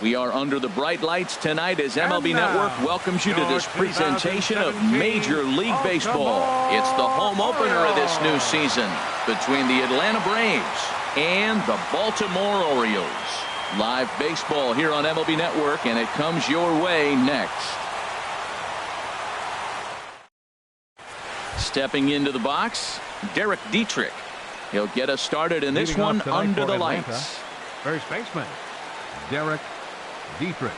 We are under the bright lights tonight as MLB Network welcomes you to this presentation of Major League Baseball. It's the home opener of this new season between the Atlanta Braves and the Baltimore Orioles. Live baseball here on MLB Network, and it comes your way next. Stepping into the box, Derek Dietrich. He'll get us started in this one under the lights. First baseman, Derek Dietrich.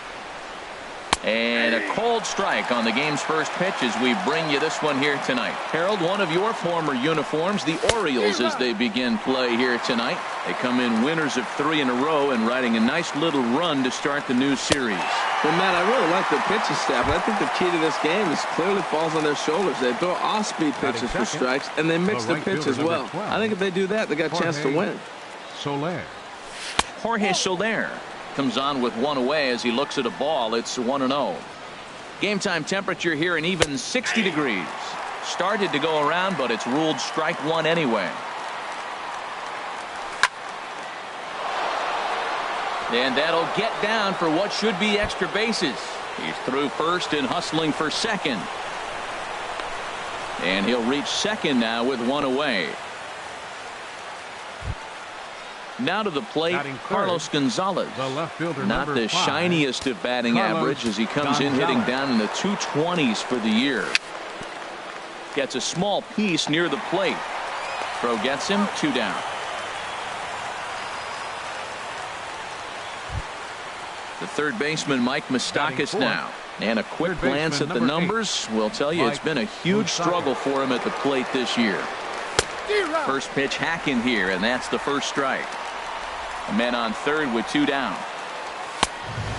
And a cold strike on the game's first pitch as we bring you this one here tonight. Harold, one of your former uniforms, the Orioles, as they begin play here tonight. They come in winners of 3 in a row and riding a nice little run to start the new series. Well, Matt, I really like the pitching staff. I think the key to this game is clearly falls on their shoulders. They throw off-speed pitches for strikes, and they mix the pitch as well. I think if they do that, they got a chance to win. Jorge Soler comes on with one away as he looks at a ball. It's 1-0. Game time temperature here an even 60 degrees. Started to go around, but it's ruled strike one anyway. And that'll get down for what should be extra bases. He's through first and hustling for second. And he'll reach second now with one away. Now to the plate, Carlos Gonzalez. Not the shiniest of batting average as he comes in hitting down in the 220s for the year. Gets a small piece near the plate. Throw gets him, 2 down. The third baseman, Mike Moustakas, now. And a quick glance at the numbers will tell you it's been a huge struggle for him at the plate this year. First pitch hacking here, and that's the first strike. A man on third with 2 down.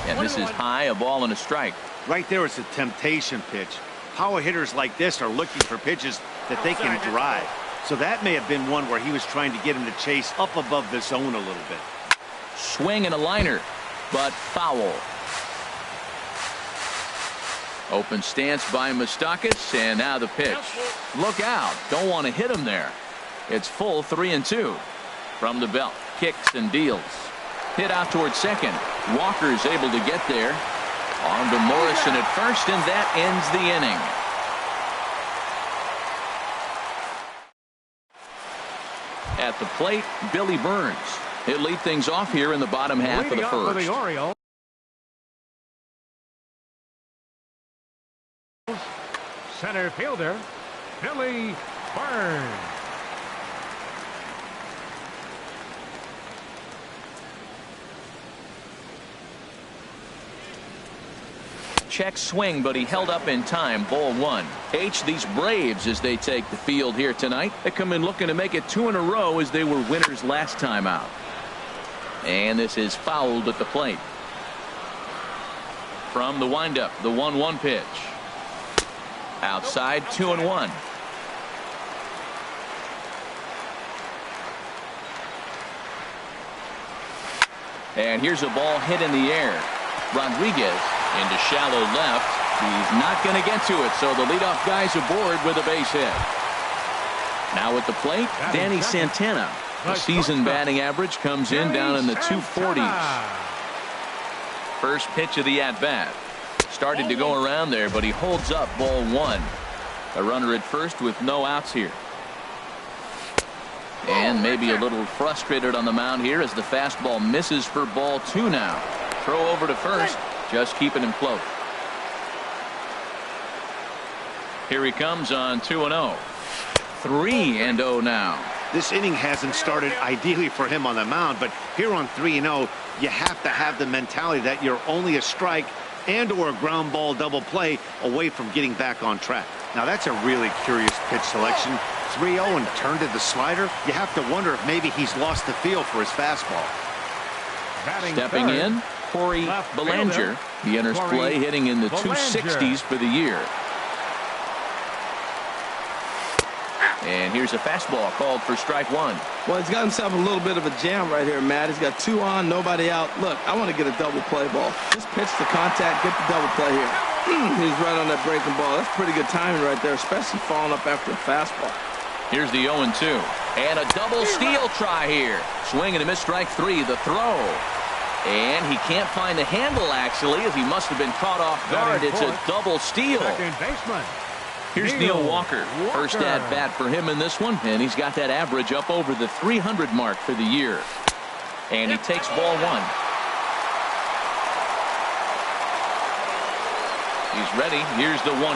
And this is high, a ball and a strike. Right there is a temptation pitch. Power hitters like this are looking for pitches that they can drive. So that may have been one where he was trying to get him to chase up above the zone a little bit. Swing and a liner, but foul. Open stance by Moustakas, and now the pitch. Look out, don't want to hit him there. It's full 3-2 from the belt. Kicks and deals. Hit out towards second. Walker's able to get there. On to Morrison at first, and that ends the inning. At the plate, Billy Burns. He'll lead things off here in the bottom half of the first. Center fielder, Billy Burns. Check swing, but he held up in time. Ball 1. These Braves as they take the field here tonight. They come in looking to make it 2 in a row as they were winners last time out. And this is fouled at the plate. From the windup, the 1-1 pitch. Outside, 2-1. And here's a ball hit in the air. Rodriguez into shallow left. He's not going to get to it, so the leadoff guy's aboard with a base hit. Now at the plate, Danny Santana. The season batting average comes in down in the 240s. First pitch of the at-bat. Started to go around there, but he holds up ball 1. A runner at first with no outs here. And maybe a little frustrated on the mound here as the fastball misses for ball 2 now. Throw over to first, just keeping him close. Here he comes on 2-0. 3-0 now. This inning hasn't started ideally for him on the mound, but here on 3-0, you have to have the mentality that you're only a strike and or a ground ball double play away from getting back on track. Now that's a really curious pitch selection. 3-0 and turned to the slider. You have to wonder if maybe he's lost the feel for his fastball. Stepping in, Corey Belanger. He enters play hitting in the 260s for the year. And here's a fastball called for strike 1. Well, he's got himself a little bit of a jam right here, Matt. He's got 2 on, nobody out. Look, I want to get a double play ball. Just pitch the contact, get the double play here. He's right on that breaking ball. That's pretty good timing right there, especially falling up after a fastball. Here's the 0-2. And a double steal try here. Swing and a miss, strike 3. The throw. And he can't find the handle, actually, as he must have been caught off guard. It's a double steal. Second baseman. Here's Neil Walker. First at bat for him in this one, and he's got that average up over the 300 mark for the year. And he takes ball one. He's ready. Here's the 1-0.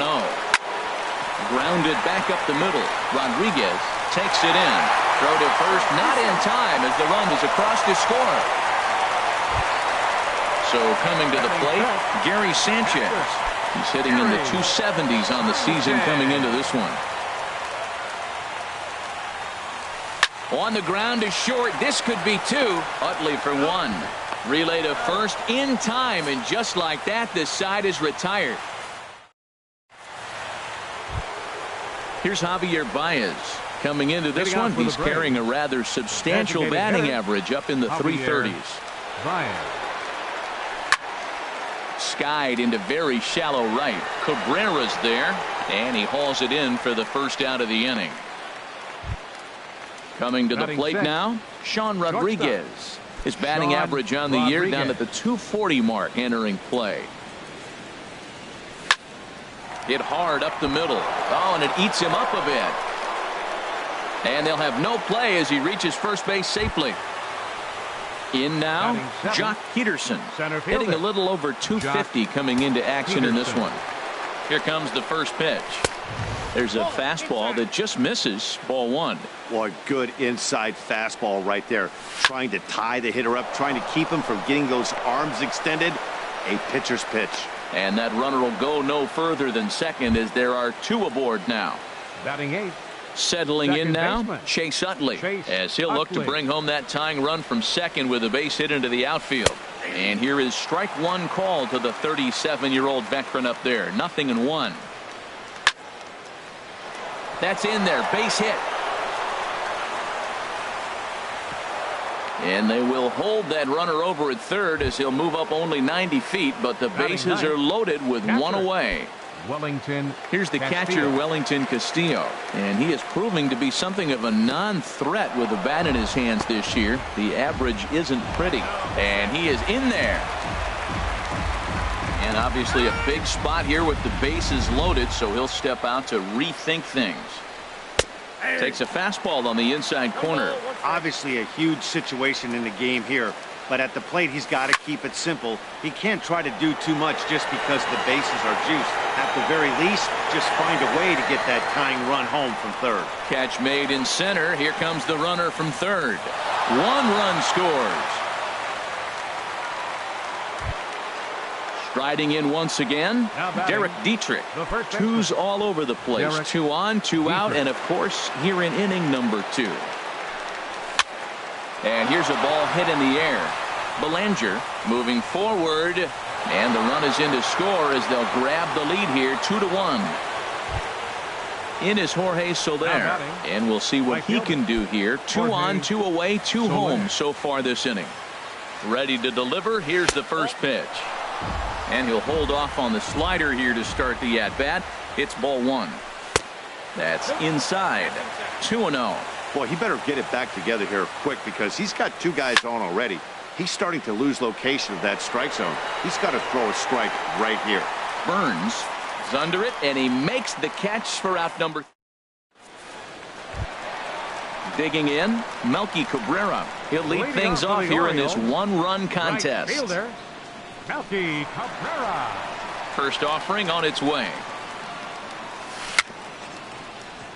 Grounded back up the middle. Rodriguez takes it in. Throw to first, not in time as the run is across to score. So coming to the plate, Gary Sanchez. He's hitting in the 270s on the season coming into this one. On the ground is short. This could be two. Utley for one. Relay to first in time, and just like that, this side is retired. Here's Javier Baez. Coming into this one, he's carrying a rather substantial batting average up in the 330s. Skied into very shallow right. Cabrera's there, and he hauls it in for the first out of the inning. Coming to the plate now, Sean Rodriguez. His batting average on the year down at the 240 mark entering play. Hit hard up the middle. Oh, and it eats him up a bit. And they'll have no play as he reaches first base safely. In now, Jock Peterson, hitting a little over 250 coming into action in this one. Here comes the first pitch. There's a fastball that just misses. Ball one. Boy, good inside fastball right there. Trying to tie the hitter up, trying to keep him from getting those arms extended. A pitcher's pitch. And that runner will go no further than second as there are two aboard now. Batting eighth. Settling in now, baseman. Chase Utley, as he'll look to bring home that tying run from second with a base hit into the outfield. And here is strike one call to the 37-year-old veteran up there. 0-1. That's in there. Base hit. And they will hold that runner over at third as he'll move up only 90 feet, but the bases are loaded with one away. Wellington. Here's the catcher, Wellington Castillo, and he is proving to be something of a non-threat with the bat in his hands this year. The average isn't pretty, and he is in there. And obviously a big spot here with the bases loaded, so he'll step out to rethink things. Takes a fastball on the inside corner. Obviously a huge situation in the game here, but at the plate he's got to keep it simple. He can't try to do too much just because the bases are juiced. At the very least, just find a way to get that tying run home from third. Catch made in center. Here comes the runner from third. One run scores. Striding in once again, Derek Dietrich. Twos all over the place. Derek. 2 on, 2 out, and of course here in inning number 2. And here's a ball hit in the air. Belanger moving forward, and the run is in to score as they'll grab the lead here 2-1. In is Jorge Soler, and we'll see what he can do here. 2 on, 2 away, 2 home so far this inning. Ready to deliver. Here's the first pitch. And he'll hold off on the slider here to start the at-bat. It's ball one. That's inside. 2-0. Boy, he better get it back together here quick because he's got 2 guys on already. He's starting to lose location of that strike zone. He's got to throw a strike right here. Burns is under it, and he makes the catch for out number. Digging in, Melky Cabrera. He'll lead things off here in this one-run contest. Right fielder, Melky Cabrera. First offering on its way.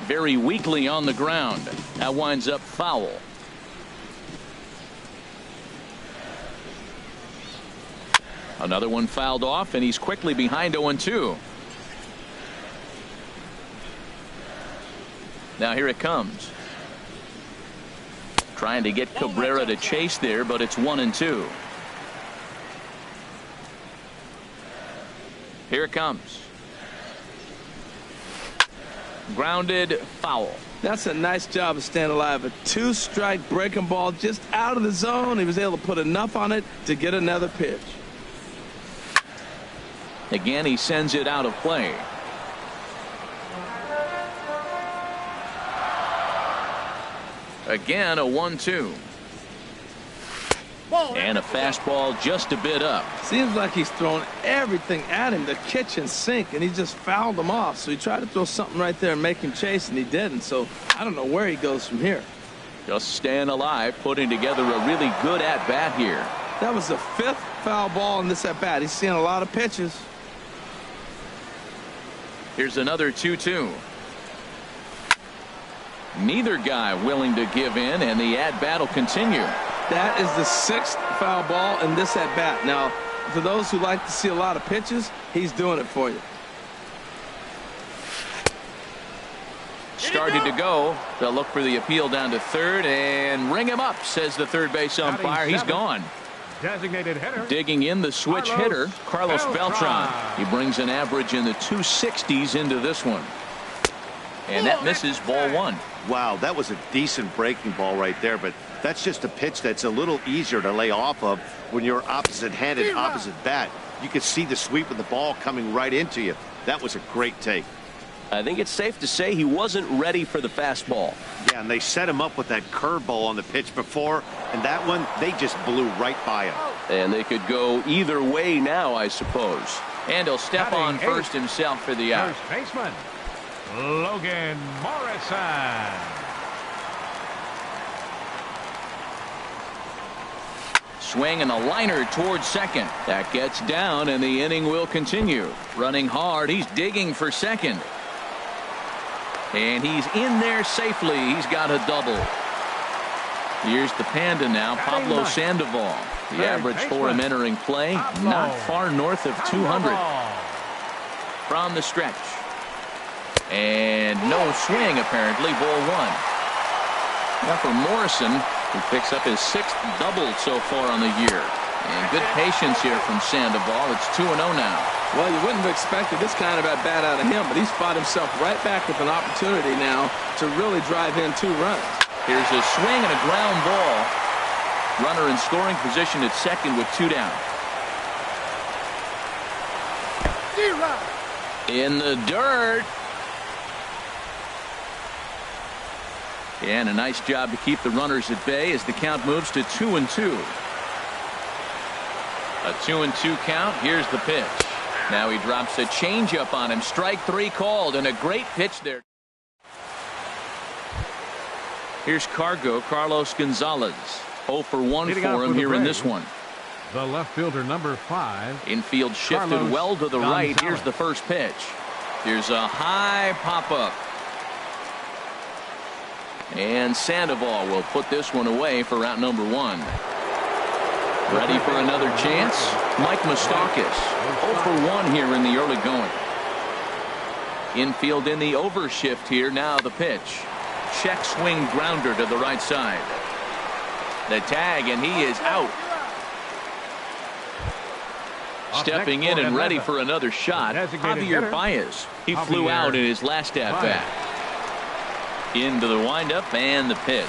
Very weakly on the ground. That winds up foul. Another one fouled off, and he's quickly behind 0-2. Now here it comes. Trying to get Cabrera to chase there, but it's 1-2. Here it comes. Grounded, foul. That's a nice job of staying alive. A 2-strike breaking ball just out of the zone. He was able to put enough on it to get another pitch. Again, he sends it out of play. Again, a 1-2. And a fastball just a bit up. Seems like he's thrown everything at him, the kitchen sink, and he just fouled him off. So he tried to throw something right there and make him chase, and he didn't. So I don't know where he goes from here. Just staying alive, putting together a really good at-bat here. That was the 5th foul ball in this at-bat. He's seeing a lot of pitches. Here's another 2-2. Neither guy willing to give in, and the at-bat will continue. That is the 6th foul ball in this at-bat. Now, for those who like to see a lot of pitches, he's doing it for you. Started to go. They'll look for the appeal down to third and ring him up, says the third base umpire. He's gone. Designated hitter. Digging in the switch hitter, Carlos Beltran. He brings an average in the 260s into this one. And that misses, ball 1. Wow, that was a decent breaking ball right there, but that's just a pitch that's a little easier to lay off of when you're opposite-handed, opposite bat. You could see the sweep of the ball coming right into you. That was a great take. I think it's safe to say he wasn't ready for the fastball. Yeah, and they set him up with that curveball on the pitch before, and that one, they just blew right by him. And they could go either way now, I suppose. And he'll step on first himself for the out. First baseman, Logan Morrison. Swing and a liner towards second. That gets down, and the inning will continue. Running hard, he's digging for second. And he's in there safely. He's got a double. Here's the Panda now, Pablo Sandoval. The average for him entering play, not far north of 200. From the stretch. And no swing, apparently, ball 1. Now for Morrison, who picks up his 6th double so far on the year. And good patience here from Sandoval. It's 2-0 now. Well, you wouldn't have expected this kind of at-bat out of him, but he's fought himself right back with an opportunity now to really drive in 2 runs. Here's a swing and a ground ball. Runner in scoring position at second with 2 down. In the dirt. And a nice job to keep the runners at bay as the count moves to 2-2. A 2-2 count. Here's the pitch. Now he drops a changeup on him. Strike 3 called, and a great pitch there. Here's Carlos Gonzalez. 0 for 1 for him here in this one. The left fielder, number 5. Infield shifted Carlos well to the right. Gonzalez. Here's the first pitch. Here's a high pop-up. And Sandoval will put this one away for out number 1. Ready for another chance? Mike Moustakas. 0 for 1 here in the early going. Infield in the overshift here. Now the pitch. Check swing grounder to the right side. The tag, and he is out. Stepping in and ready for another shot, Javier Baez. He flew out in his last at-bat. Into the windup and the pitch.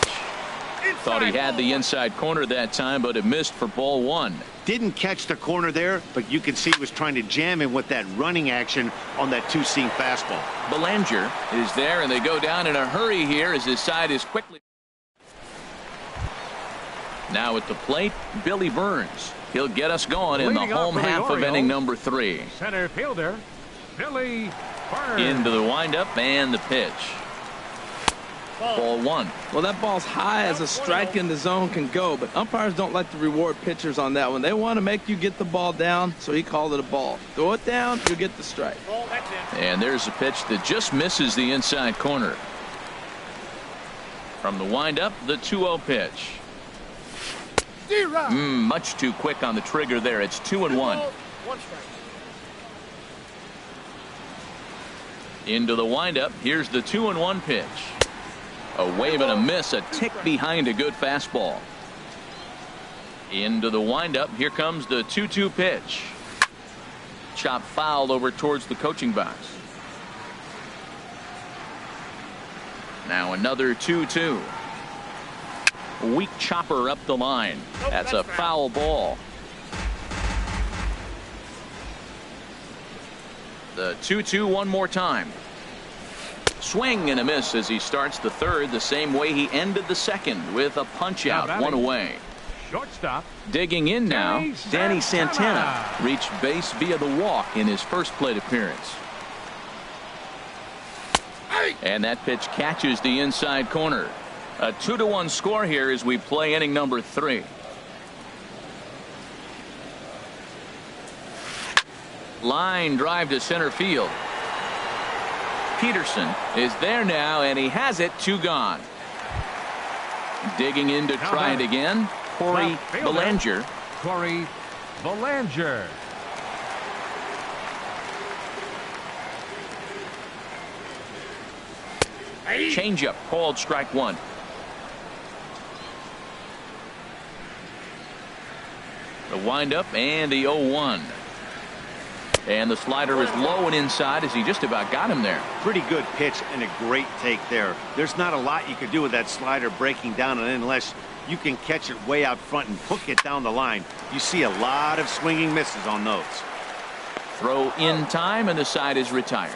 Thought he had the inside corner that time, but it missed for ball 1. Didn't catch the corner there, but you can see he was trying to jam him with that running action on that 2-seam fastball. Belanger is there, and they go down in a hurry here as his side is quickly. Now at the plate, Billy Burns. He'll get us going in the home half of inning number 3. Center fielder, Billy Burns. Into the windup and the pitch. Ball 1. Well, that ball's high as a strike in the zone can go, but umpires don't like to reward pitchers on that one. They want to make you get the ball down, so he called it a ball. Throw it down, you get the strike. And there's a pitch that just misses the inside corner. From the windup, the 2-0 pitch. Much too quick on the trigger there. It's 2-1. Into the windup. Here's the 2-1 pitch. A wave and a miss, a tick behind a good fastball. Into the windup. Here comes the 2-2 pitch. Chop foul over towards the coaching box. Now another 2-2. Weak chopper up the line. That's a foul ball. The 2-2 one more time. Swing and a miss as he starts the third the same way he ended the second with a punch out, one away. Shortstop. Digging in now, Danny Santana reached base via the walk in his first plate appearance. And that pitch catches the inside corner. A 2-1 score here as we play inning number 3. Line drive to center field. Peterson is there now, and he has it. 2 gone. Digging in to try it again, Corey Belanger. Corey Belanger. Changeup called strike 1. The windup and the 0-1. And the slider is low and inside as he just about got him there. Pretty good pitch and a great take there. There's not a lot you can do with that slider breaking down and in unless you can catch it way out front and hook it down the line. You see a lot of swinging misses on those. Throw in time, and the side is retired.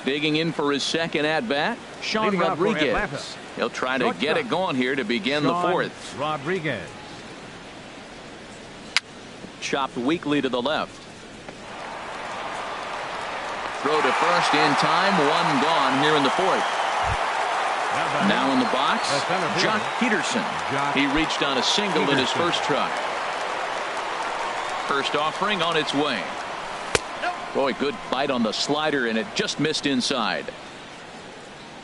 Digging in for his second at-bat, Sean Rodriguez. He'll try to get it going here to begin the 4th. Rodriguez. Chopped weakly to the left. Throw to first in time. 1 gone here in the 4th. Now in the box, Jock Peterson. He reached on a single in his first try. First offering on its way. Boy, good bite on the slider, and it just missed inside.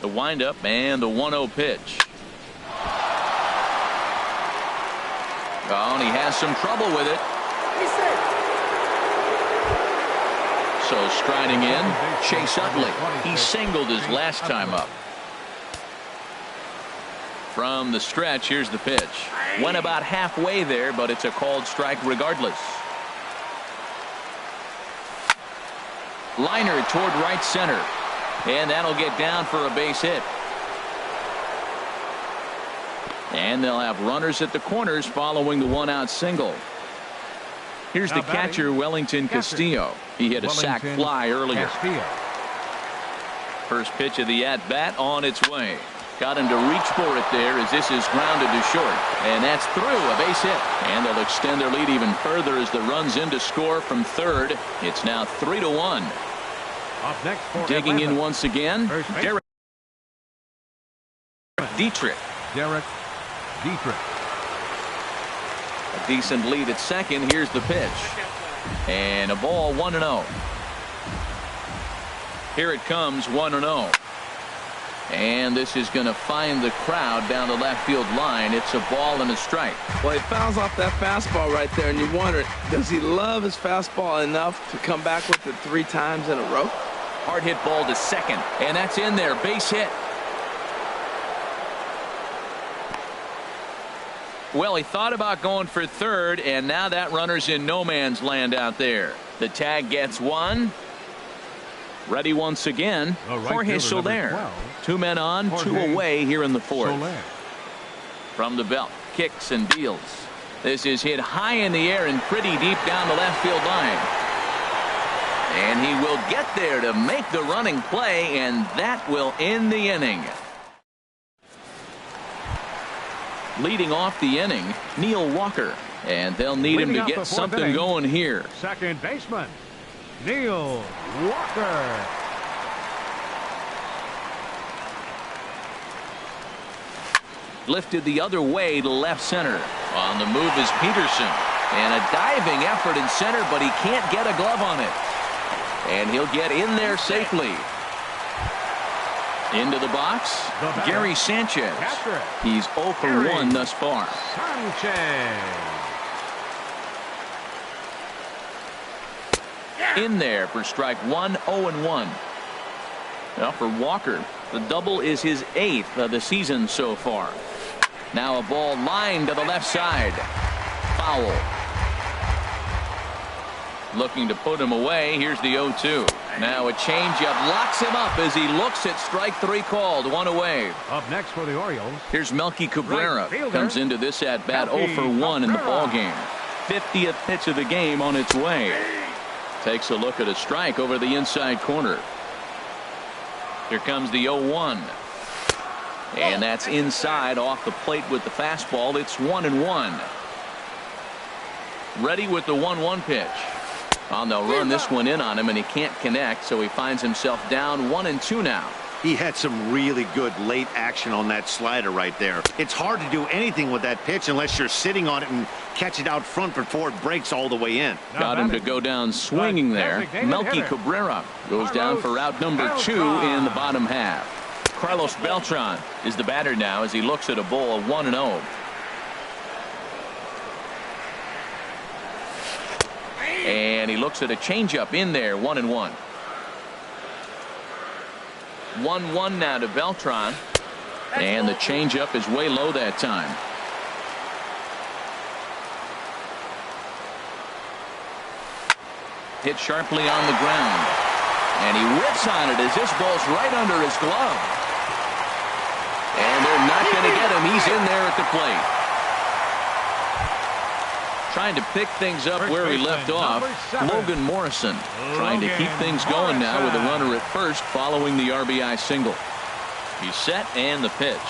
The windup and the 1-0 pitch. Oh, and he has some trouble with it. So striding in, Chase Utley. He singled his last time up. From the stretch, here's the pitch. Went about halfway there, but it's a called strike regardless. Liner toward right center. And that'll get down for a base hit. And they'll have runners at the corners following the 1-out single. Here's the catcher, Wellington Castillo. He hit a sac fly earlier. First pitch of the at-bat on its way. Got him to reach for it there as this is grounded to short. And that's through, a base hit. And they'll extend their lead even further as the run's in to score from third. It's now 3-1. Up next for Digging Atlanta. in once again, Derek Dietrich. Derek Dietrich. A decent lead at second. Here's the pitch. And a ball, 1-0. Here it comes, 1-0. And this is going to find the crowd down the left field line. It's a ball and a strike. Well, he fouls off that fastball right there, and you wonder, does he love his fastball enough to come back with it 3 times in a row? Hard hit ball to second, and that's in there. Base hit. Well, he thought about going for third, and now that runner's in no man's land out there. The tag gets 1. Ready once again, Jorge Soler. 2 men on, 2 away here in the 4th. From the belt, kicks and deals. This is hit high in the air and pretty deep down the left field line. And he will get there to make the running play, and that will end the inning. Leading off the inning, Neil Walker. And they'll need him to get something going here. Second baseman, Neil Walker. Lifted the other way to left center. On the move is Peterson. And a diving effort in center, but he can't get a glove on it. And he'll get in there safely. Into the box, Gary Sanchez. He's 0 for 1 thus far. Sanchez. In there for strike 1, 0-1. Now for Walker, the double is his 8th of the season so far. Now a ball lined to the left side. Foul. Looking to put him away. Here's the 0-2. Now a changeup locks him up as he looks at strike 3 called. 1 away. Up next for the Orioles. Here's Melky Cabrera. Comes into this at bat 0 for 1 in the ball game. 50th pitch of the game on its way. Takes a look at a strike over the inside corner. Here comes the 0-1. And that's inside off the plate with the fastball. It's 1-1. Ready with the 1-1 pitch. Oh, they'll run this one in on him, and he can't connect, so he finds himself down 1-2 now. He had some really good late action on that slider right there. It's hard to do anything with that pitch unless you're sitting on it and catch it out front before it breaks all the way in. Got him to go down swinging there. Melky Cabrera goes down for out number 2 in the bottom half. Carlos Beltran is the batter now as he looks at a ball 1-0. And he looks at a changeup in there, 1-1. 1-1 now to Beltran. And the changeup is way low that time. Hit sharply on the ground. And he whips on it as this ball's right under his glove. And they're not going to get him. He's in there at the plate. Trying to pick things up where he left off. Logan Morrison trying to keep things going now with a runner at first following the RBI single. He's set and the pitch.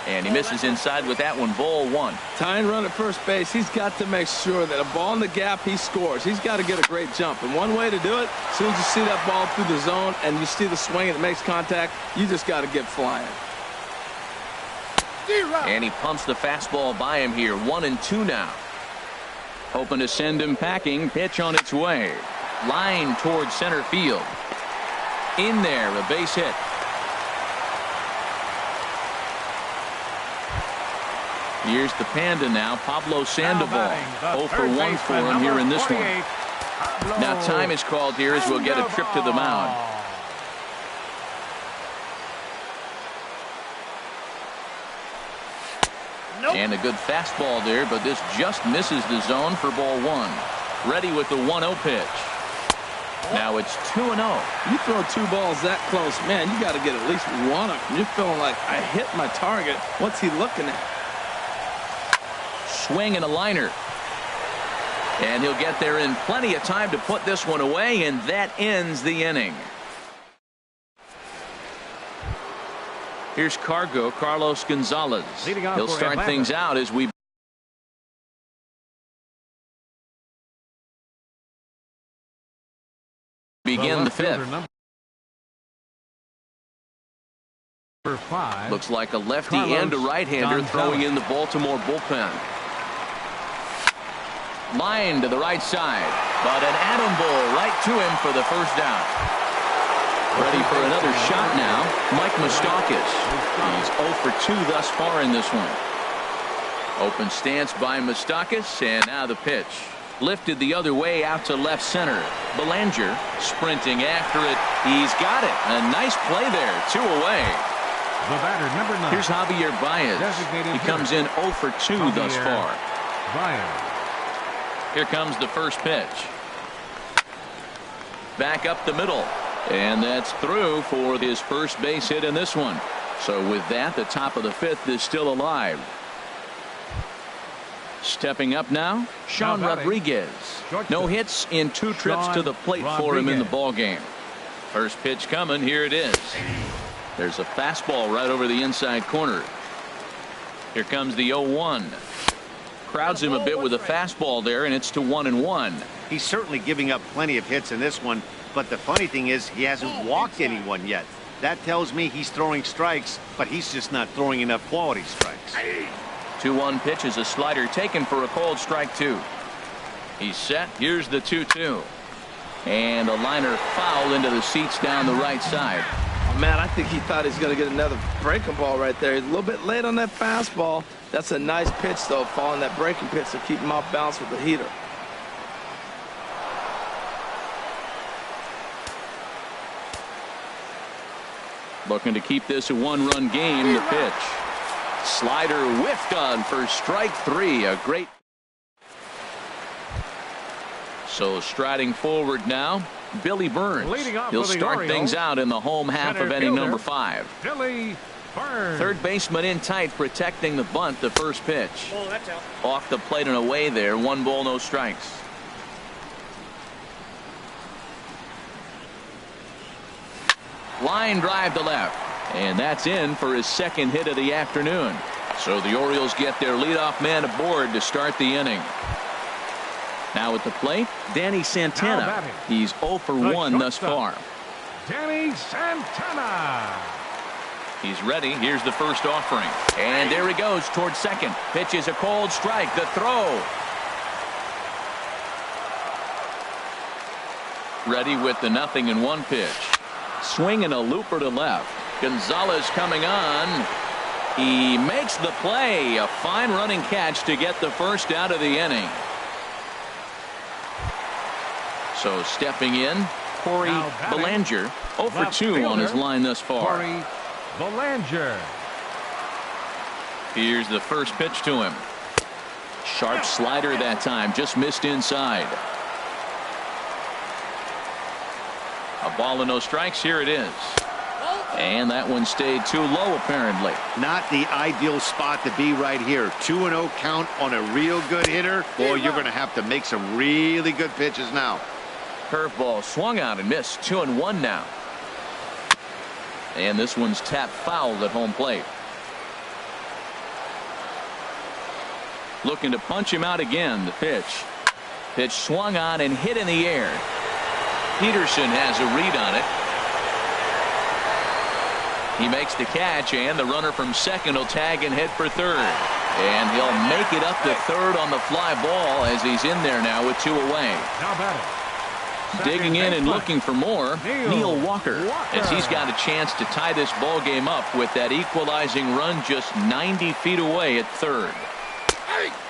And he misses inside with that one. Ball 1. Tying run at first base. He's got to make sure that a ball in the gap he scores. He's got to get a great jump. And one way to do it, as soon as you see that ball through the zone and you see the swing and it makes contact, you just got to get flying. And he pumps the fastball by him here. 1-2 now. Hoping to send him packing. Pitch on its way. Line towards center field. In there, a base hit. Here's the Panda now. Pablo Sandoval. 0 for 1 for him here in this one. Now time is called here as we'll get a trip to the mound. And a good fastball there, but this just misses the zone for ball 1. Ready with the 1-0 pitch. Now it's 2-0. You throw 2 balls that close, man, you got to get at least one of them. You're feeling like, I hit my target. What's he looking at? Swing and a liner. And he'll get there in plenty of time to put this one away, and that ends the inning. Here's Carlos Gonzalez. He'll start things out as we begin the 5th. Looks like a lefty and a right-hander throwing in the Baltimore bullpen. Line to the right side, but an atom ball right to him for the first out. Ready for another shot now. Mike Moustakas. He's 0 for 2 thus far in this one. Open stance by Moustakas, and now the pitch. Lifted the other way out to left center. Belanger sprinting after it. He's got it. A nice play there. 2 away. The batter, number 9. Here's Javier Baez. He comes in 0 for 2 thus far. Baez. Here comes the first pitch. Back up the middle. And that's through for his first base hit in this one. So with that, the top of the 5th is still alive. Stepping up now, Sean Rodriguez. No hits in 2 trips to the plate for him in the ball game. First pitch coming. Here it is. There's a fastball right over the inside corner. Here comes the 0-1. Crowds him a bit with a fastball there, and it's to 1-1. He's certainly giving up plenty of hits in this one. But the funny thing is he hasn't walked anyone yet. That tells me he's throwing strikes, but he's just not throwing enough quality strikes. 2-1 pitch is a slider taken for a called strike 2. He's set. Here's the 2-2. And a liner foul into the seats down the right side. Oh, man, I think he thought he's going to get another breaking ball right there. He's a little bit late on that fastball. That's a nice pitch, though, following that breaking pitch to keep him off balance with the heater. Looking to keep this a 1-run game. The pitch. Slider whiffed on for strike 3. A great. So striding forward now, Billy Burns. He'll start things out in the home half of inning number 5. Billy Burns. Third baseman in tight, protecting the bunt. The first pitch. Oh, that's out. Off the plate and away there. 1 ball, no strikes. Line drive to left. And that's in for his second hit of the afternoon. So the Orioles get their leadoff man aboard to start the inning. Now at the plate, Danny Santana. He's 0 for 1 thus far. Danny Santana. He's ready. Here's the first offering. And there he goes towards second. Pitch is a cold strike. The throw. Ready with the 0-1 pitch. Swing and a looper to left. Gonzalez coming on. He makes the play. A fine running catch to get the first out of the inning. So stepping in, Corey Belanger. 0 for 2 on his line thus far. Corey Belanger. Here's the first pitch to him. Sharp slider that time. Just missed inside. A ball and no strikes. Here it is. And that one stayed too low apparently. Not the ideal spot to be right here. 2-0 count on a real good hitter. Boy, you're going to have to make some really good pitches now. Curveball swung out and missed. 2-1 now. And this one's tapped foul at home plate. Looking to punch him out again. The pitch. Pitch swung on and hit in the air. Peterson has a read on it. He makes the catch, and the runner from second will tag and hit for third. And he'll make it up to third on the fly ball as he's in there now with 2 away. Now batting. Digging in and looking for more, Neil Walker, as he's got a chance to tie this ball game up with that equalizing run just 90 feet away at third.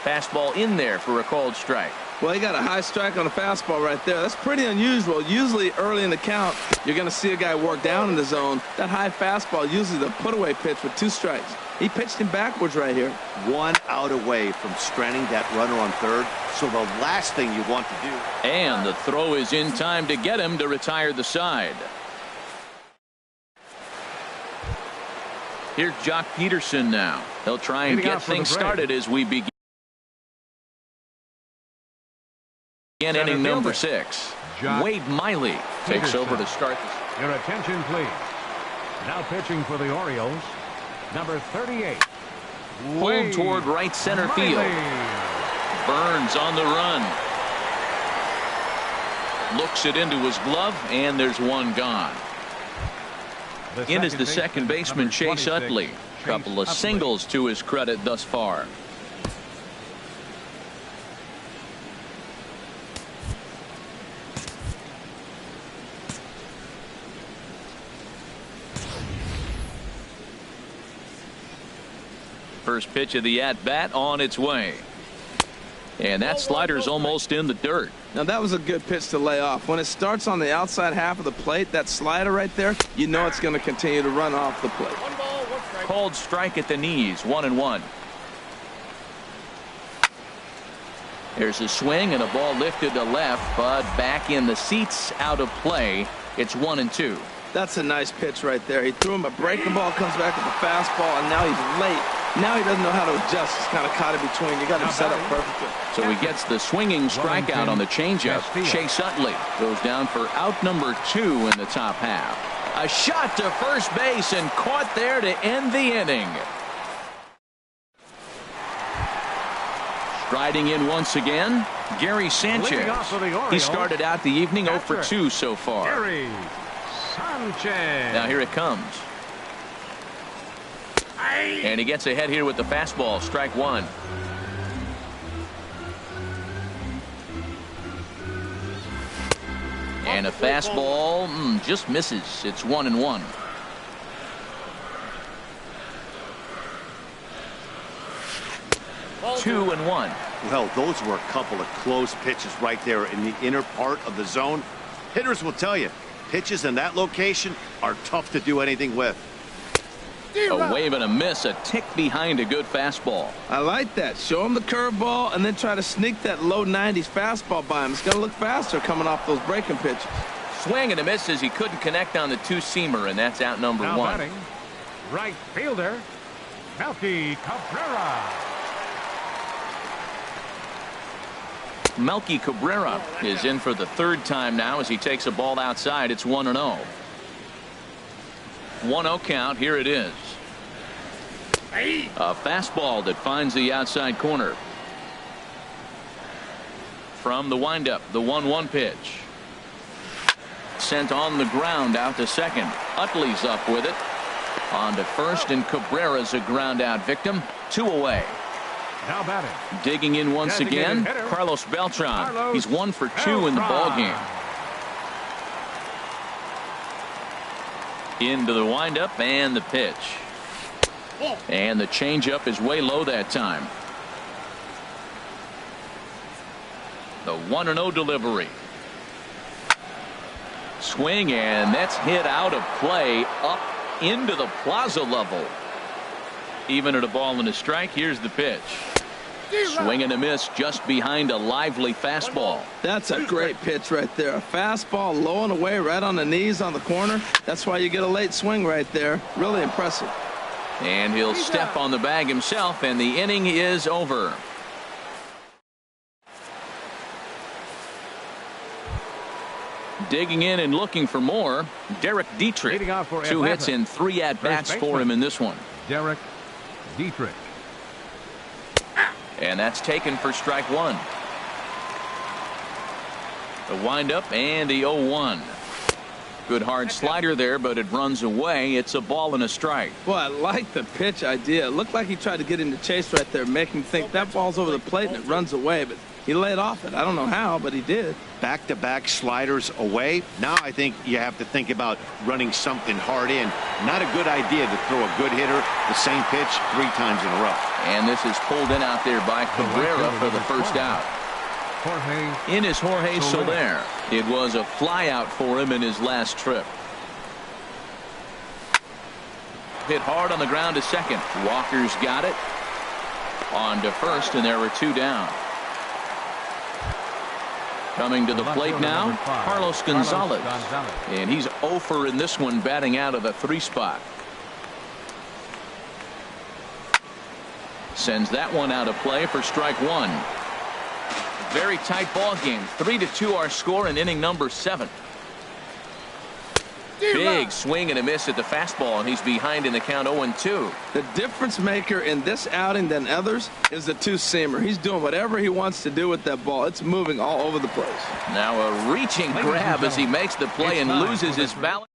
Fastball in there for a called strike. Well, he got a high strike on the fastball right there. That's pretty unusual. Usually early in the count, you're going to see a guy work down in the zone. That high fastball, usually the put-away pitch with 2 strikes. He pitched him backwards right here. 1 out away from stranding that runner on third. So the last thing you want to do. And the throw is in time to get him to retire the side. Here's Jock Peterson now. He'll try and get things started as we begin inning number 6. Wade Miley takes over to start this. Your attention, please. Now pitching for the Orioles, number 38. Pulled toward right center field. Burns on the run. Looks it into his glove, and there's one gone. In is the second baseman, Chase Utley. Couple of singles to his credit thus far. First pitch of the at-bat on its way. And that slider's almost in the dirt. Now that was a good pitch to lay off. When it starts on the outside half of the plate, that slider right there, you know it's going to continue to run off the plate. Called strike at the knees. 1-1. There's a swing and a ball lifted to left, but back in the seats, out of play. It's 1-2. That's a nice pitch right there. He threw him a breaking ball, comes back with a fastball, and now he's late. Now he doesn't know how to adjust. He's kind of caught in between. You got him set up perfectly. So he gets the swinging strikeout on the changeup. Chase Utley goes down for out number 2 in the top half. A shot to first base and caught there to end the inning. Striding in once again, Gary Sanchez. He started out the evening 0 for 2 so far. Gary Sanchez. Now here it comes. And he gets ahead here with the fastball. Strike 1. And a fastball just misses. It's 1-1. Two and 1. Well, those were a couple of close pitches right there in the inner part of the zone. Hitters will tell you, pitches in that location are tough to do anything with. A wave and a miss, a tick behind a good fastball. I like that. Show him the curveball and then try to sneak that low 90s fastball by him. It's going to look faster coming off those breaking pitches. Swing and a miss as he couldn't connect on the 2-seamer, and that's out number 1. Batting, right fielder, Melky Cabrera. Melky Cabrera is in for the 3rd time now as he takes a ball outside. It's 1-0. 1-0 count. Here it is. A fastball that finds the outside corner. From the windup, the 1-1 pitch. Sent on the ground out to second. Utley's up with it. On to first, and Cabrera's a ground out victim. 2 away. Now batting. Digging in once again, hitter, Carlos Beltran. Carlos He's 1 for 2 in the ball game. Into the windup and the pitch. And the changeup is way low that time. The 1-0 delivery. Swing, and that's hit out of play up into the plaza level. Even at a ball and a strike, here's the pitch. Swing and a miss just behind a lively fastball. That's a great pitch right there. A fastball low and away right on the knees on the corner. That's why you get a late swing right there. Really impressive. And he'll step on the bag himself, and the inning is over. Digging in and looking for more, Derek Dietrich. 2 hits and 3 at-bats for him in this one. Derek Dietrich. And that's taken for strike 1. The windup and the 0-1. Good hard slider there, but it runs away. It's a ball and a strike. Boy, I like the pitch idea. It looked like he tried to get into chase right there, making him think that ball's over the plate and it runs away, but he laid off it. I don't know how, but he did. Back-to-back sliders away. Now I think you have to think about running something hard in. Not a good idea to throw a good hitter the same pitch 3 times in a row. And this is pulled in out there by Cabrera for the first out. In is Jorge Soler. It was a fly out for him in his last trip. Hit hard on the ground to second. Walker's got it. On to first, and there were 2 down. Coming to the plate now, Carlos Gonzalez. And he's 0 for in this one, batting out of the 3 spot. Sends that one out of play for strike 1. Very tight ball game. 3-2 our score in inning number 7. Big swing and a miss at the fastball, and he's behind in the count 0-2. The difference maker in this outing than others is the 2-seamer. He's doing whatever he wants to do with that ball. It's moving all over the place. Now a reaching grab as he makes the play and loses his balance.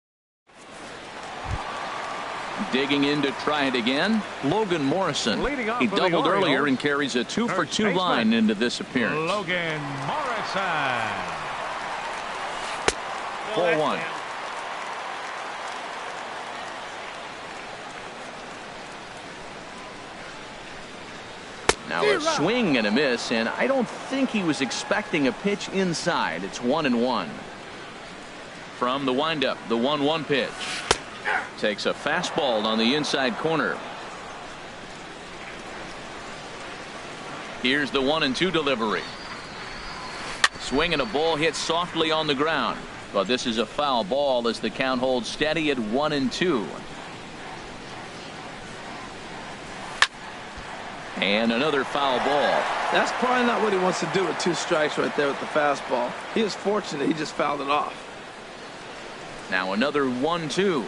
Digging in to try it again, Logan Morrison. He doubled earlier and carries a 2-for-2 line into this appearance. Logan Morrison. 4-1. Now a swing and a miss, and I don't think he was expecting a pitch inside. It's 1-1. From the windup, the 1-1 pitch. Takes a fastball on the inside corner. Here's the 1-2 delivery. Swing and a ball hit softly on the ground, but this is a foul ball as the count holds steady at 1-2. And another foul ball. That's probably not what he wants to do with 2 strikes right there with the fastball. He was fortunate he just fouled it off. Now another 1-2.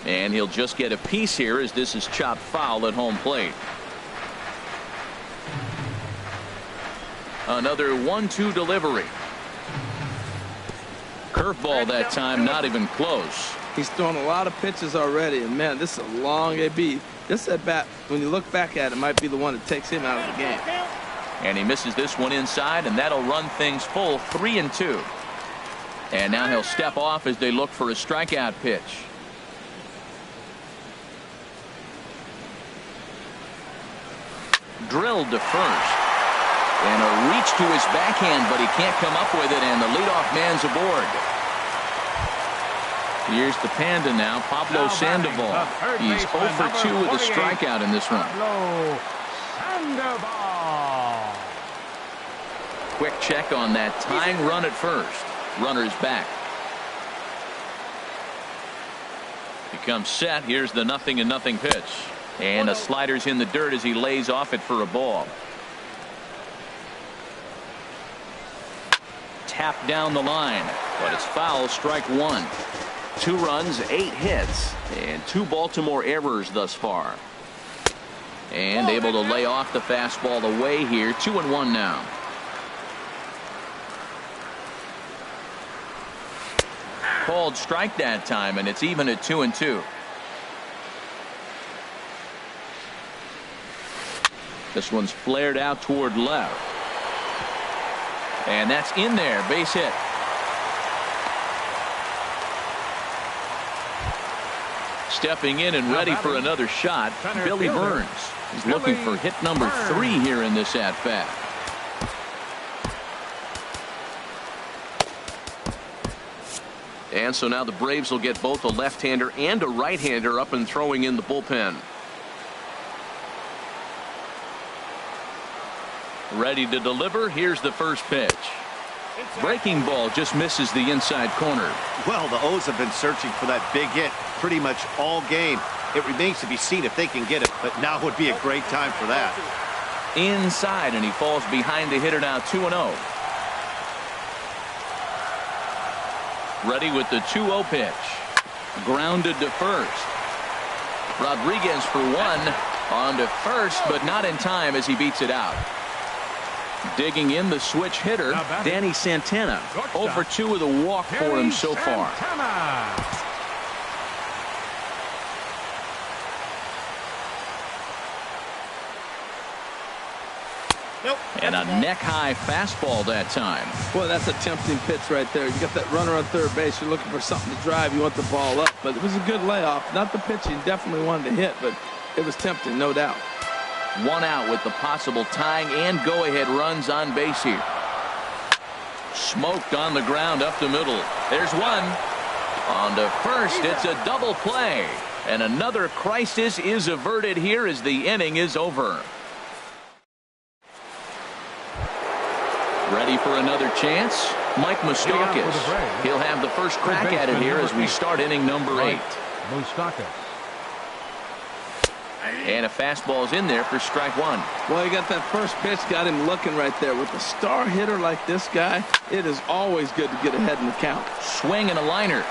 And he'll just get a piece here as this is chopped foul at home plate. Another 1-2 delivery. Curveball that time, not even close. He's thrown a lot of pitches already, and man, this is a long AB. This at bat, when you look back at it, might be the one that takes him out of the game. And he misses this one inside, and that'll run things full 3-2. And now he'll step off as they look for a strikeout pitch. Drilled to first. And a reach to his backhand, but he can't come up with it, and the leadoff man's aboard. Here's the Panda now, Pablo Sandoval. He's 0 for 2 with a strikeout in this one. Pablo Sandoval. Quick check on that tying run at first. Runner's back. He comes set. Here's the 0-0 pitch. And a slider's in the dirt as he lays off it for a ball. Tap down the line, but it's foul, strike 1. 2 runs, 8 hits, and 2 Baltimore errors thus far. And able to lay off the fastball away here. 2-1 now. Called strike that time, and it's even at 2-2. This one's flared out toward left. And that's in there. Base hit. Stepping in and ready for another shot, Billy Burns. He's looking for hit number 3 here in this at-bat. And so now the Braves will get both a left-hander and a right-hander up and throwing in the bullpen. Ready to deliver. Here's the first pitch. Breaking ball just misses the inside corner. Well, the O's have been searching for that big hit pretty much all game. It remains to be seen if they can get it, but now would be a great time for that. Inside, and he falls behind the hitter now. 2-0. Ready with the 2-0 pitch. Grounded to first. Rodriguez for 1. On to first, but not in time as he beats it out. Digging in the switch hitter, Danny Santana. 0 for 2 with a walk for him so far. And a neck-high fastball that time. Well, that's a tempting pitch right there. You got that runner on third base. You're looking for something to drive. You want the ball up. But it was a good layoff. Not the pitch he definitely wanted to hit, but it was tempting, no doubt. 1 out with the possible tying and go-ahead runs on base here. Smoked on the ground up the middle. There's 1. On to first. It's a double play. And another crisis is averted here as the inning is over. Ready for another chance? Mike Moustakas. He'll have the first crack at it here as we start inning number 8. Moustakas. And a fastball's in there for strike 1. Well, you got that first pitch, got him looking right there. With a star hitter like this guy, it is always good to get ahead in the count. Swing and a liner.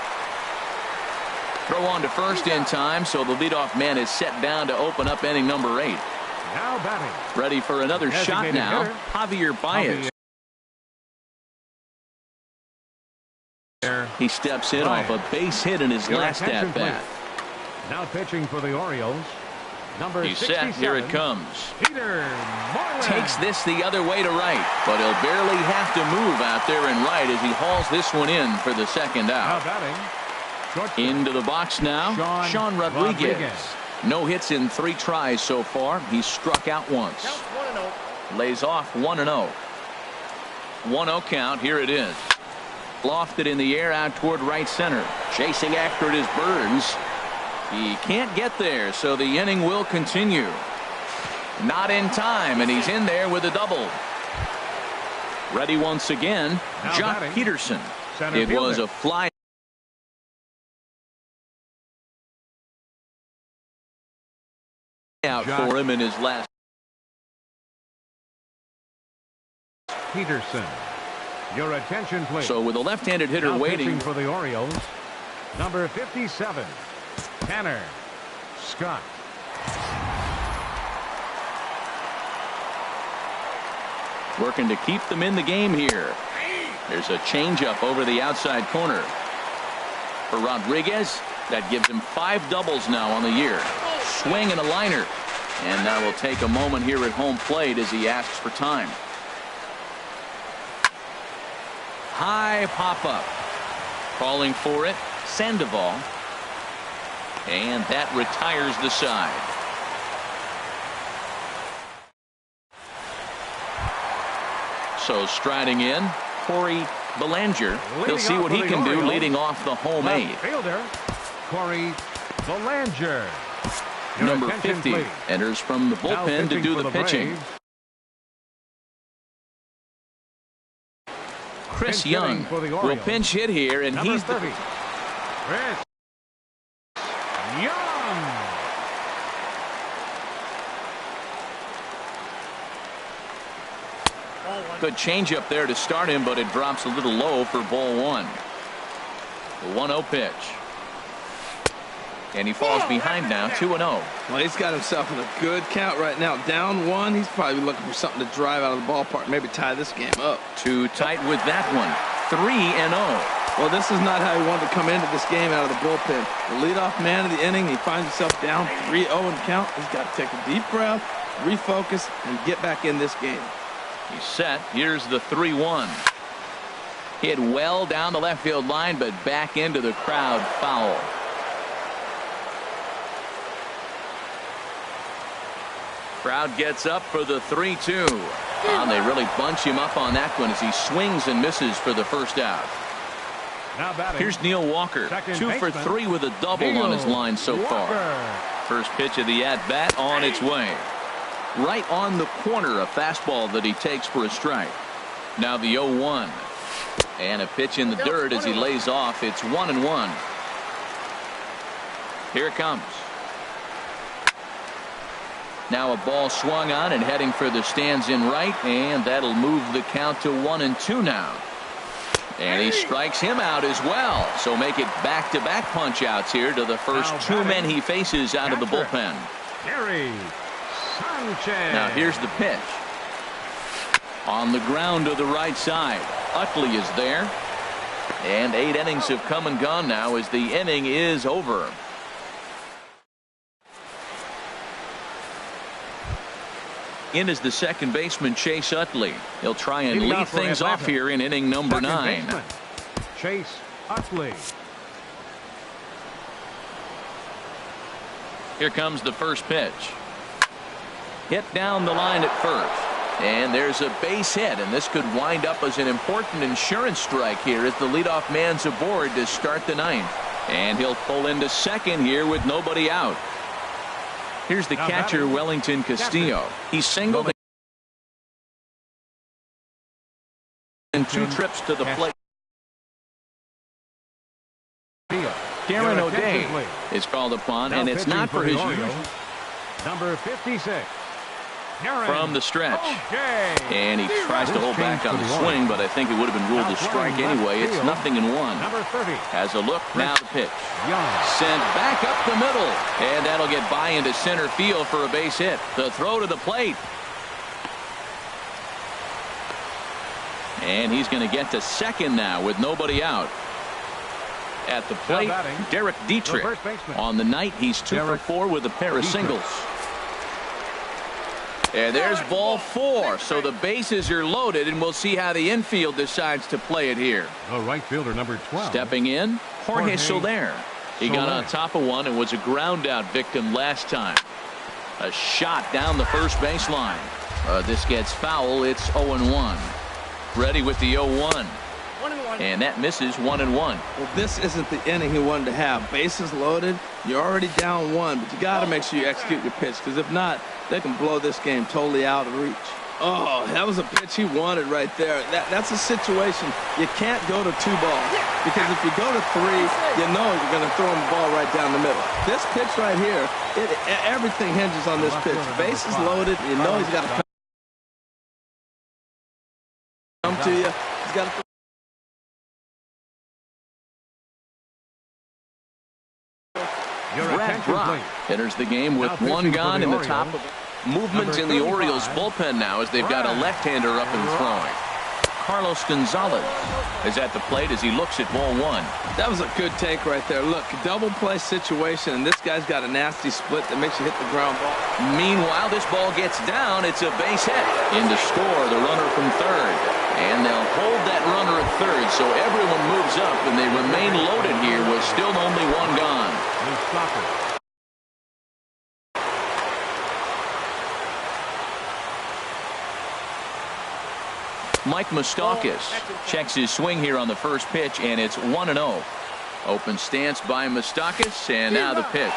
Throw on to first in time, so the leadoff man is set down to open up inning number 8. Now batting. Ready for another shot now. Hitter. Javier Baez. He steps in off a base hit in his last at-bat. Now pitching for the Orioles. Number He's 67. set. Here it comes. Peter Moreland. Takes this the other way to right, but he'll barely have to move out there and right as he hauls this one in for the second Now out. batting. Into the box now, Sean Rodriguez. No hits in 3 tries so far. He's struck out once. Lays off 1-0. 1-0 count. Here it is. Lofted in the air out toward right center. Chasing after it is Burns. He can't get there, so the inning will continue. Not in time, and he's in there with a double. Ready once again, Now Jock batting. Peterson. Center It was fielder. a fly out Jock. for him in his last. Peterson. Your attention, please. So with a left-handed hitter Now waiting. pitching for the Orioles. Number 57. Tanner Scott. Working to keep them in the game here. There's a changeup over the outside corner. For Rodriguez, that gives him 5 doubles now on the year. Swing and a liner. And that will take a moment here at home plate as he asks for time. High pop-up. Calling for it, Sandoval. And that retires the side. So striding in, Corey Belanger. He'll see what he can do leading off the home 8. Fielder Corey Belanger. Your Number attention, 50 please. enters from the Now bullpen to do for the pitching. Braves. Chris Pinch Young hitting for the will Orioles. pinch hit here, and Number he's 30. Chris Young. good changeup there to start him, but it drops a little low for ball 1. The 1-0 pitch. And he falls behind now, 2-0. Well, he's got himself in a good count right now. Down one, he's probably looking for something to drive out of the ballpark, maybe tie this game up. Too tight with that one, 3-0. Well, this is not how he wanted to come into this game out of the bullpen. The leadoff man of the inning, he finds himself down 3-0 in count. He's got to take a deep breath, refocus, and get back in this game. He's set. Here's the 3-1. Hit well down the left field line, but back into the crowd, foul. Crowd gets up for the 3-2. And they really bunch him up on that one as he swings and misses for the first out. Now batting. Here's Neil Walker, Second 2 for baseman, 3 with a double on his line so far. First pitch of the at-bat on its way. Right on the corner, a fastball that he takes for a strike. Now the 0-1. And a pitch in the dirt as he lays off. It's 1-1. Here it comes. Now a ball swung on and heading for the stands in right, and that'll move the count to 1-2 now. And he strikes him out as well. So make it back-to-back punch-outs here to the first 2 men he faces out of the bullpen. Gary Sanchez. Now here's the pitch. On the ground to the right side. Utley is there. And 8 innings have come and gone now as the inning is over. In is the second baseman, Chase Utley. He'll try and lead things off here in inning number 9. Chase Utley. Here comes the first pitch. Hit down the line at first. And there's a base hit, and this could wind up as an important insurance strike here as the leadoff man's aboard to start the 9th. And he'll pull into second here with nobody out. Here's the catcher, Wellington Castillo. He singled in 2 trips to the plate. Darren O'Day is called upon, and it's not for his usual. Number 56. From the stretch. And he tries to hold back on the swing, but I think it would have been ruled a strike anyway. It's 0-1. Has a look. Now the pitch. Sent back up the middle. And that'll get by into center field for a base hit. The throw to the plate. And he's going to get to second now with nobody out. At the plate, Derek Dietrich. On the night, he's 2 for 4 with a pair of singles. And there's ball 4. So the bases are loaded, and we'll see how the infield decides to play it here. The right fielder, number 12. Stepping in, Jorge Soler. He got on top of one and was a ground out victim last time. A shot down the first baseline. This gets foul. It's 0-1. Ready with the 0-1. And that misses 1-1. Well, this isn't the inning he wanted to have. Bases loaded. You're already down 1, but you got to make sure you execute your pitch, because if not, they can blow this game totally out of reach. Oh, that was a pitch he wanted right there. That's a situation you can't go to 2 balls, because if you go to 3, you know you're going to throw him the ball right down the middle. This pitch right here, everything hinges on this pitch. Bases loaded. You know he's got to come to you. He's got to. Brad Brock enters the game with 1 gone in the top of movement in the Orioles bullpen now as they've got a left-hander up and throwing. Carlos Gonzalez is at the plate as he looks at ball 1. That was a good take right there. Look, double play situation, and this guy's got a nasty split that makes you hit the ground ball. Meanwhile, this ball gets down. It's a base hit. In to score the runner from third. And they'll hold that runner at third, so everyone moves up, and they remain loaded here with still only 1 gone. Mike Moustakas checks his swing here on the first pitch, and it's 1-0. Open stance by Moustakas, and now the pitch.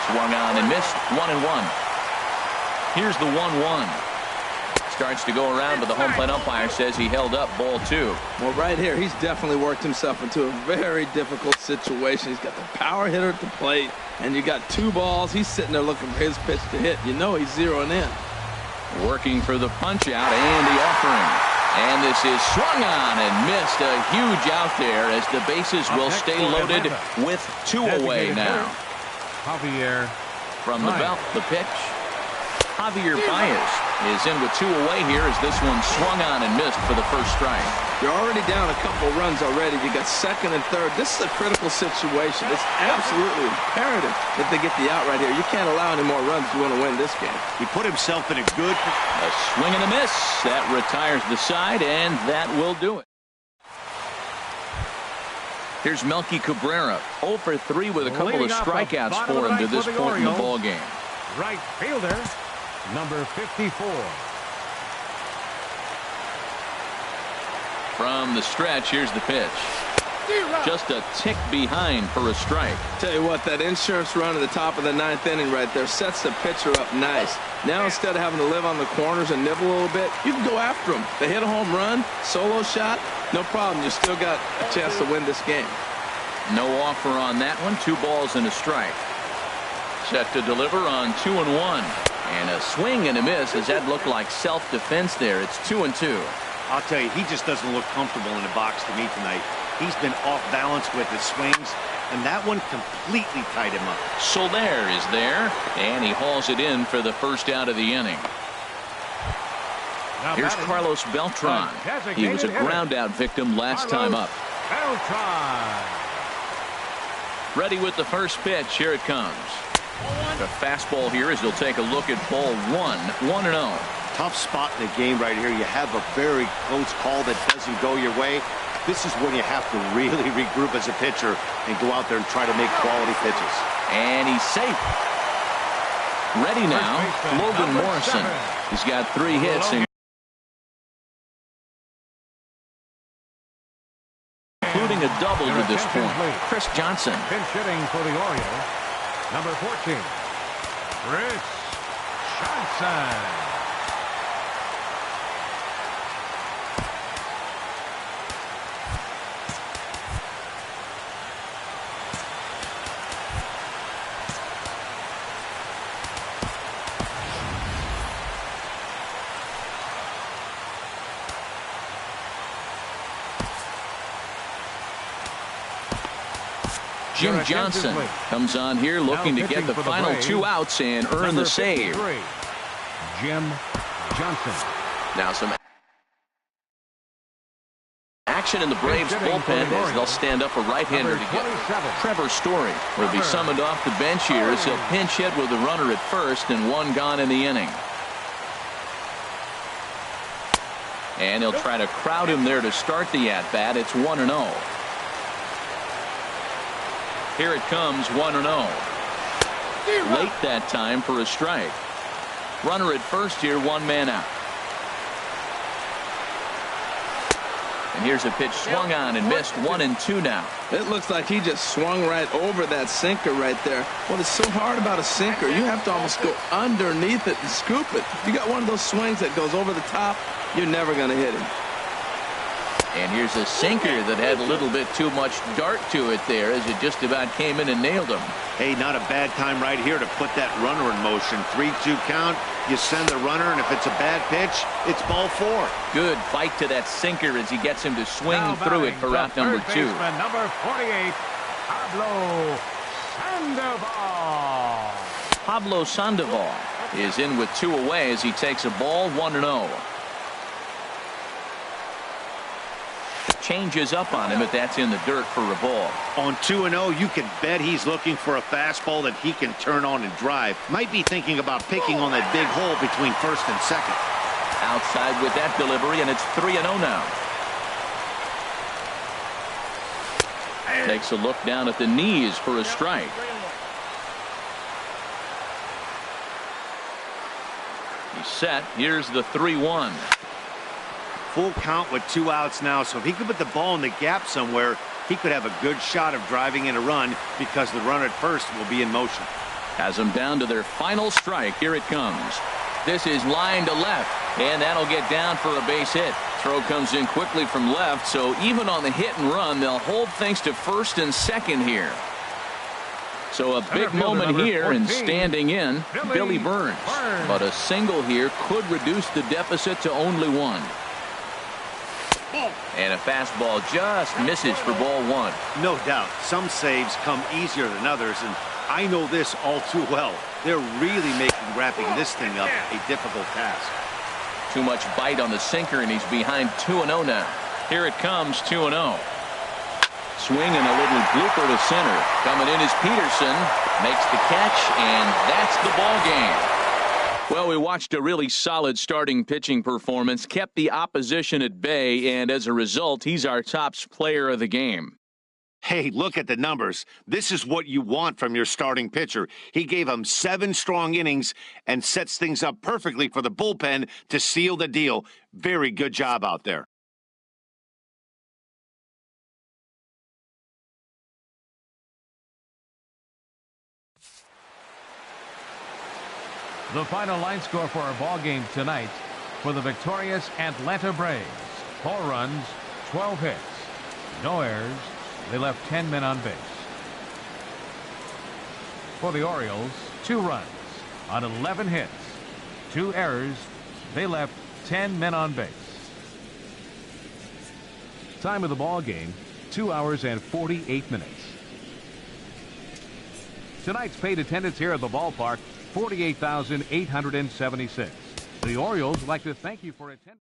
Swung on and missed, 1-1. Here's the 1-1. Starts to go around, but the home plate umpire says he held up ball 2. Well, right here, he's definitely worked himself into a very difficult situation. He's got the power hitter at the plate, and you got 2 balls. He's sitting there looking for his pitch to hit. You know he's zeroing in. Working for the punch out and the offering. And this is swung on and missed. A huge out there as the bases will stay loaded with 2 away now. Javier. From the belt, the pitch. Javier Baez is in with 2 away here as this one swung on and missed for the first strike. You're already down a couple runs already. You got second and third. This is a critical situation. It's absolutely imperative that they get the out right here. You can't allow any more runs if you want to win this game. He put himself in a good... A swing and a miss. That retires the side, and that will do it. Here's Melky Cabrera, 0 for 3 with a couple of strikeouts for him to this point in the ball game. Right fielder, number 54. From the stretch, here's the pitch. Just a tick behind for a strike. Tell you what, that insurance run at the top of the 9th inning right there sets the pitcher up nice. Now instead of having to live on the corners and nibble a little bit, you can go after them. They hit a home run, solo shot, no problem. You still got a chance to win this game. No offer on that one. 2 balls and a strike. Set to deliver on 2-1. And a swing and a miss. Does that look like self-defense there? It's 2-2. I'll tell you, he just doesn't look comfortable in the box to me tonight. He's been off balance with his swings, and that one completely tied him up. Soler is there, and he hauls it in for the first out of the inning. Here's Carlos Beltran. He was a ground-out victim last time up. Beltran. Ready with the first pitch. Here it comes. The fastball here as he'll take a look at ball 1, 1-0. Tough spot in the game right here. You have a very close call that doesn't go your way. This is when you have to really regroup as a pitcher and go out there and try to make quality pitches. And he's safe. Ready now, Logan Morrison. He's got 3 hits, including a double to this point. Chris Johnson. Pinch hitting for the Orioles, number 14, Chris Johnson. Jim Johnson comes on here looking to get the final 2 outs and earn the save. Jim Johnson. Now some action in the Braves bullpen as they'll stand up a right-hander together. Trevor Story will be summoned off the bench here as he'll pinch hit with a runner at first and 1 gone in the inning. And he'll try to crowd him there to start the at-bat. It's 1-0. Here it comes, 1-0. Late that time for a strike. Runner at first here, 1 man out. And here's a pitch swung on and missed, 1-2 now. It looks like he just swung right over that sinker right there. What is so hard about a sinker, you have to almost go underneath it and scoop it. If you got one of those swings that goes over the top, you're never going to hit him. And here's a sinker that had a little bit too much dart to it there as it just about came in and nailed him. Hey, not a bad time right here to put that runner in motion. 3-2 count. You send the runner, and if it's a bad pitch, it's ball 4. Good bite to that sinker as he gets him to swing through it for out number 2. Number 48, Pablo Sandoval. Pablo Sandoval is in with 2 away as he takes a ball, 1-0. Changes up on him, but that's in the dirt for a ball. On 2-0, you can bet he's looking for a fastball that he can turn on and drive. Might be thinking about picking on that big hole between first and second. Outside with that delivery, and it's 3-0 now. Takes a look down at the knees for a strike. He's set. Here's the 3-1. Full count with 2 outs now, so if he could put the ball in the gap somewhere, he could have a good shot of driving in a run because the runner at first will be in motion. Has them down to their final strike. Here it comes. This is line to left, and that'll get down for a base hit. Throw comes in quickly from left, so even on the hit and run, they'll hold things to first and second here. So a big moment here, and standing in, Billy Burns. But a single here could reduce the deficit to only 1. And a fastball just misses for ball one. No doubt. Some saves come easier than others, and I know this all too well. They're really making wrapping this thing up a difficult task. Too much bite on the sinker, and he's behind 2-0 now. Here it comes, 2-0. Swing and a little blooper to center. Coming in is Peterson. Makes the catch, and that's the ball game. Well, we watched a really solid starting pitching performance, kept the opposition at bay, and as a result, he's our top player of the game. Hey, look at the numbers. This is what you want from your starting pitcher. He gave him 7 strong innings and sets things up perfectly for the bullpen to seal the deal. Very good job out there. The final line score for our ball game tonight for the victorious Atlanta Braves: 4 runs, 12 hits, no errors. They left 10 men on base. For the Orioles, 2 runs on 11 hits, 2 errors. They left 10 men on base. Time of the ball game, 2 hours and 48 minutes. Tonight's paid attendance here at the ballpark, 48,876. The Orioles would like to thank you for attending.